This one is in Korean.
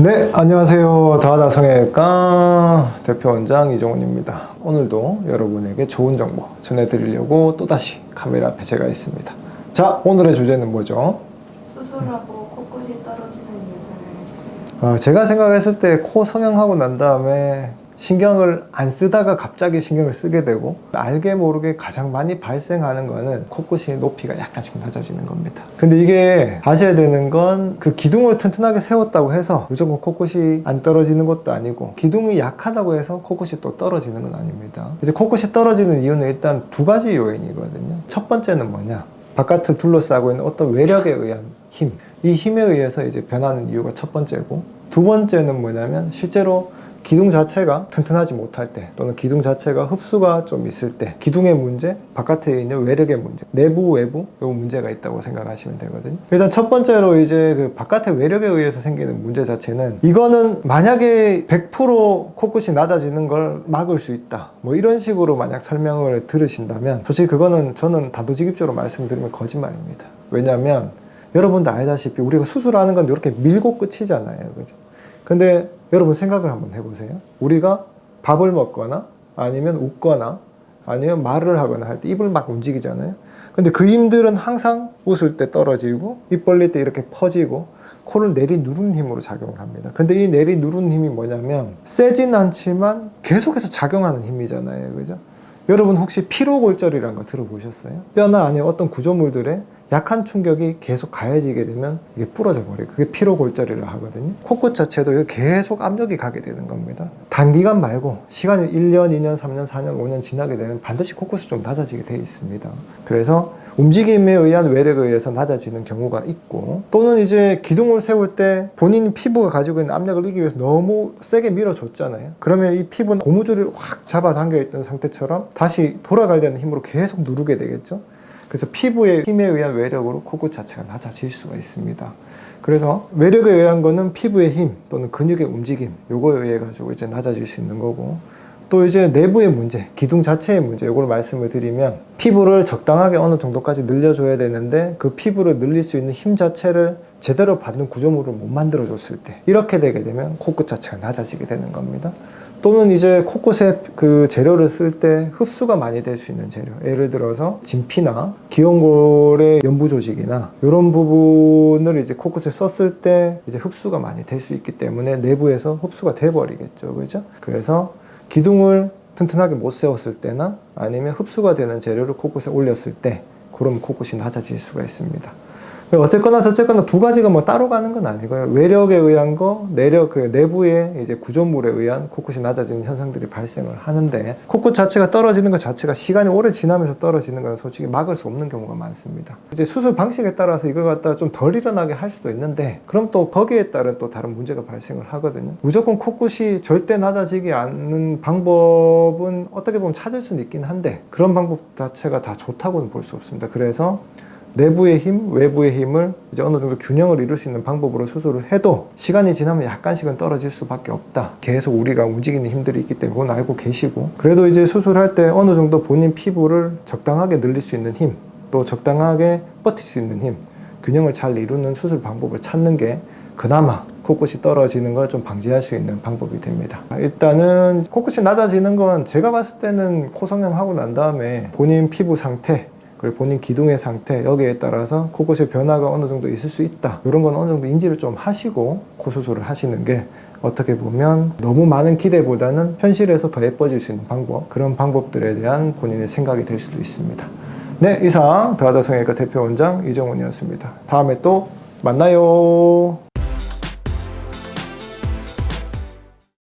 네, 안녕하세요. 다하다 성형외과 대표원장 이종훈입니다. 오늘도 여러분에게 좋은 정보 전해드리려고 또다시 카메라 앞에 제가 있습니다. 자, 오늘의 주제는 뭐죠? 수술하고 코끝이 떨어지는 이유 설명해주세요. 제가 생각했을 때 코 성형하고 난 다음에 신경을 안 쓰다가 갑자기 신경을 쓰게 되고 알게 모르게 가장 많이 발생하는 거는 코끝의 높이가 약간씩 낮아지는 겁니다. 근데 이게 아셔야 되는 건 그 기둥을 튼튼하게 세웠다고 해서 무조건 코끝이 안 떨어지는 것도 아니고 기둥이 약하다고 해서 코끝이 또 떨어지는 건 아닙니다. 이제 코끝이 떨어지는 이유는 일단 두 가지 요인이거든요. 첫 번째는 뭐냐? 바깥을 둘러싸고 있는 어떤 외력에 의한 힘. 이 힘에 의해서 이제 변하는 이유가 첫 번째고, 두 번째는 뭐냐면 실제로 기둥 자체가 튼튼하지 못할 때 또는 기둥 자체가 흡수가 좀 있을 때 기둥의 문제, 바깥에 있는 외력의 문제, 내부 외부 요 문제가 있다고 생각하시면 되거든요. 일단 첫 번째로 이제 그 바깥의 외력에 의해서 생기는 문제 자체는 이거는 만약에 100% 코끝이 낮아지는 걸 막을 수 있다 뭐 이런 식으로 만약 설명을 들으신다면 솔직히 그거는 저는 단도직입적으로 말씀드리면 거짓말입니다. 왜냐하면 여러분도 알다시피 우리가 수술하는 건 이렇게 밀고 끝이잖아요, 그죠? 근데 여러분 생각을 한번 해보세요. 우리가 밥을 먹거나 아니면 웃거나 아니면 말을 하거나 할 때 입을 막 움직이잖아요. 근데 그 힘들은 항상 웃을 때 떨어지고 입 벌릴 때 이렇게 퍼지고 코를 내리누르는 힘으로 작용을 합니다. 근데 이 내리누르는 힘이 뭐냐면 세진 않지만 계속해서 작용하는 힘이잖아요, 그죠? 여러분 혹시 피로골절이라는 거 들어보셨어요? 뼈나 아니면 어떤 구조물들에 약한 충격이 계속 가해지게 되면 이게 부러져 버려요. 그게 피로골절이라고 하거든요. 코끝 자체도 계속 압력이 가게 되는 겁니다. 단기간 말고 시간이 1년, 2년, 3년, 4년, 5년 지나게 되면 반드시 코끝이 좀 낮아지게 돼 있습니다. 그래서 움직임에 의한 외력에 의해서 낮아지는 경우가 있고, 또는 이제 기둥을 세울 때 본인 피부가 가지고 있는 압력을 이기기 위해서 너무 세게 밀어줬잖아요. 그러면 이 피부는 고무줄을 확 잡아당겨 있던 상태처럼 다시 돌아가려는 힘으로 계속 누르게 되겠죠. 그래서 피부의 힘에 의한 외력으로 코끝 자체가 낮아질 수가 있습니다. 그래서 외력에 의한 거는 피부의 힘 또는 근육의 움직임, 요거에 의해 가지고 이제 낮아질 수 있는 거고, 또 이제 내부의 문제, 기둥 자체의 문제, 요걸 말씀을 드리면 피부를 적당하게 어느 정도까지 늘려줘야 되는데 그 피부를 늘릴 수 있는 힘 자체를 제대로 받는 구조물을 못 만들어줬을 때 이렇게 되게 되면 코끝 자체가 낮아지게 되는 겁니다. 또는 이제 코끝에 그 재료를 쓸 때 흡수가 많이 될 수 있는 재료, 예를 들어서 진피나 기온골의 연부 조직이나 이런 부분을 이제 코끝에 썼을 때 이제 흡수가 많이 될 수 있기 때문에 내부에서 흡수가 돼 버리겠죠, 그죠? 그래서 기둥을 튼튼하게 못 세웠을 때나 아니면 흡수가 되는 재료를 코끝에 올렸을 때 그럼 코끝이 낮아질 수가 있습니다. 어쨌거나 저쨌거나 두 가지가 뭐 따로 가는 건 아니고요. 외력에 의한 거, 내력, 그 내부의 이제 구조물에 의한 코끝이 낮아지는 현상들이 발생을 하는데, 코끝 자체가 떨어지는 것 자체가 시간이 오래 지나면서 떨어지는 건 솔직히 막을 수 없는 경우가 많습니다. 이제 수술 방식에 따라서 이걸 갖다가 좀 덜 일어나게 할 수도 있는데, 그럼 또 거기에 따른 또 다른 문제가 발생을 하거든요. 무조건 코끝이 절대 낮아지지 않는 방법은 어떻게 보면 찾을 수는 있긴 한데, 그런 방법 자체가 다 좋다고는 볼 수 없습니다. 그래서 내부의 힘, 외부의 힘을 이제 어느 정도 균형을 이룰 수 있는 방법으로 수술을 해도 시간이 지나면 약간씩은 떨어질 수밖에 없다. 계속 우리가 움직이는 힘들이 있기 때문에 그건 알고 계시고, 그래도 이제 수술할 때 어느 정도 본인 피부를 적당하게 늘릴 수 있는 힘, 또 적당하게 버틸 수 있는 힘, 균형을 잘 이루는 수술 방법을 찾는 게 그나마 코끝이 떨어지는 걸 좀 방지할 수 있는 방법이 됩니다. 일단은 코끝이 낮아지는 건 제가 봤을 때는 코 성형하고 난 다음에 본인 피부 상태, 그리고 본인 기둥의 상태, 여기에 따라서 코끝의 변화가 어느 정도 있을 수 있다, 이런 건 어느 정도 인지를 좀 하시고 코 수술을 하시는 게 어떻게 보면 너무 많은 기대보다는 현실에서 더 예뻐질 수 있는 방법, 그런 방법들에 대한 본인의 생각이 될 수도 있습니다. 네, 이상 다하다 성형외과 대표원장 이종훈이었습니다. 다음에 또 만나요.